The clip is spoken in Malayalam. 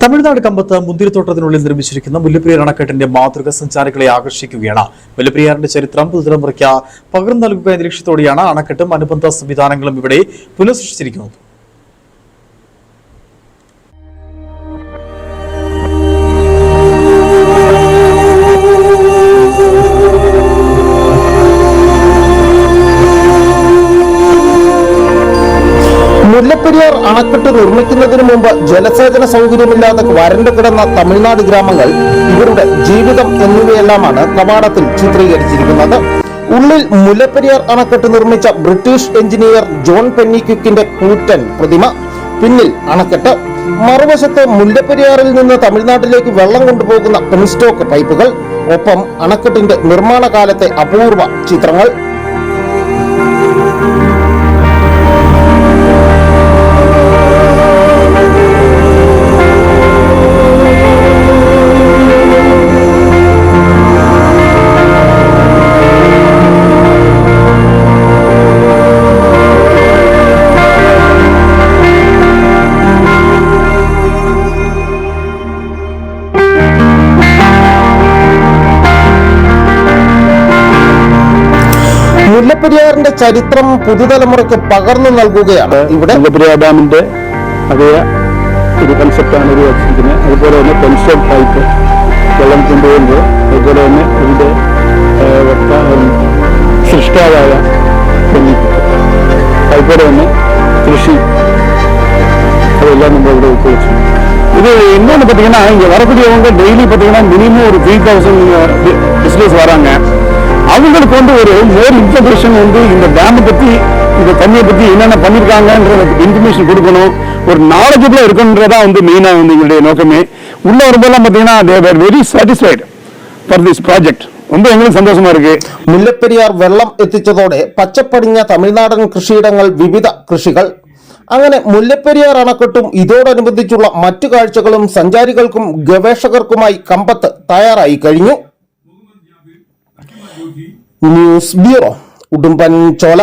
തമിഴ്നാട് കമ്പത്ത് മുന്തിരിത്തോട്ടത്തിനുള്ളിൽ നിർമ്മിച്ചിരിക്കുന്ന മുല്ലപ്പെരിയാർ അണക്കെട്ടിന്റെ മാതൃക സഞ്ചാരികളെ ആകർഷിക്കുകയാണ്. മുല്ലപ്പെരിയാറിന്റെ ചരിത്രം പുതുതലമുറയ്ക്ക് പകർന്നു നൽകുക എന്ന ലക്ഷ്യത്തോടെയാണ് അണക്കെട്ടും അനുബന്ധ സംവിധാനങ്ങളും ഇവിടെ പുനഃസൃഷ്ടിച്ചിരിക്കുന്നത്. മുല്ലപ്പെരിയാർ അണക്കെട്ട് നിർമ്മിക്കുന്നതിന് മുമ്പ് ജലസേചന സൗകര്യമില്ലാതെ വരണ്ടു കിടന്ന തമിഴ്നാട് ഗ്രാമങ്ങൾ, ഇവരുടെ ജീവിതം എന്നിവയെല്ലാമാണ് കവാടത്തിൽ ചിത്രീകരിച്ചിരിക്കുന്നത്. ഉള്ളിൽ മുല്ലപ്പെരിയാർ അണക്കെട്ട് നിർമ്മിച്ച ബ്രിട്ടീഷ് എഞ്ചിനീയർ ജോൺ പെന്നിക്വിക്കിന്റെ കൂറ്റൻ പ്രതിമ, പിന്നിൽ അണക്കെട്ട്, മറുവശത്ത് മുല്ലപ്പെരിയാറിൽ നിന്ന് തമിഴ്നാട്ടിലേക്ക് വെള്ളം കൊണ്ടുപോകുന്ന പെൻസ്റ്റോക്ക് പൈപ്പുകൾ, ഒപ്പം അണക്കെട്ടിന്റെ നിർമ്മാണ കാലത്തെ അപൂർവ ചിത്രങ്ങൾ. മുല്ലപ്പെരിയാറിന്റെ ചരിത്രം പുതുതലമുറയ്ക്ക് പകർന്നു നൽകുകയാണ് ഇവിടെ. മുല്ലപ്പെരിയാർ ഡാമിന്റെ അതേ ഒരു കൺസെപ്റ്റാണ് ഒരു വച്ചിരിക്കുന്നത്. അതുപോലെ തന്നെ പെൻസ്റ്റോക്ക് പൈപ്പ് വെള്ളം കൊണ്ടുപോകുമ്പോൾ, അതുപോലെ തന്നെ ഇതിന്റെ സൃഷ്ടാവായ അതുപോലെ തന്നെ കൃഷി, அதெல்லாம் நம்ம இதில் வச்சு இது இன்னொன்று பார்த்தீங்கன்னா, இங்கே வரக்கூடியவங்க டெய்லி பார்த்தீங்கன்னா மினிமம் ஒரு 3000 விசிட்டர்ஸ் வராங்க. அவங்களுக்கு ஒரு மோர் இன்ஃபர்மேஷன் இந்த டேமை பற்றி, இந்த தண்ணியை பற்றி என்னென்ன பண்ணியிருக்காங்கன்ற இன்ஃபர்மேஷன் கொடுக்கணும், ஒரு நாலேஜபிளாக இருக்குன்றதா மெயினாக எங்களுடைய நோக்கமே. உள்ள வரும்போதெல்லாம் பார்த்தீங்கன்னா they are very satisfied for this project. ரொம்ப எங்களுக்கு சந்தோஷமா இருக்கு. മുല്ലപ്പെരിയാർ വെള്ളം എത്തിച്ചതോടെ പച്ചപ്പടിഞ്ഞ തമിഴ്നാടൻ കൃഷിയിടങ്ങൾ, വിവിധ കൃഷികൾ, അങ്ങനെ മുല്ലപ്പെരിയാർ അണക്കെട്ടും ഇതോടനുബന്ധിച്ചുള്ള മറ്റു കാഴ്ചകളും സഞ്ചാരികൾക്കും ഗവേഷകർക്കുമായി കമ്പത്ത് തയ്യാറായി കഴിഞ്ഞു. News bureau, Udumbanchola.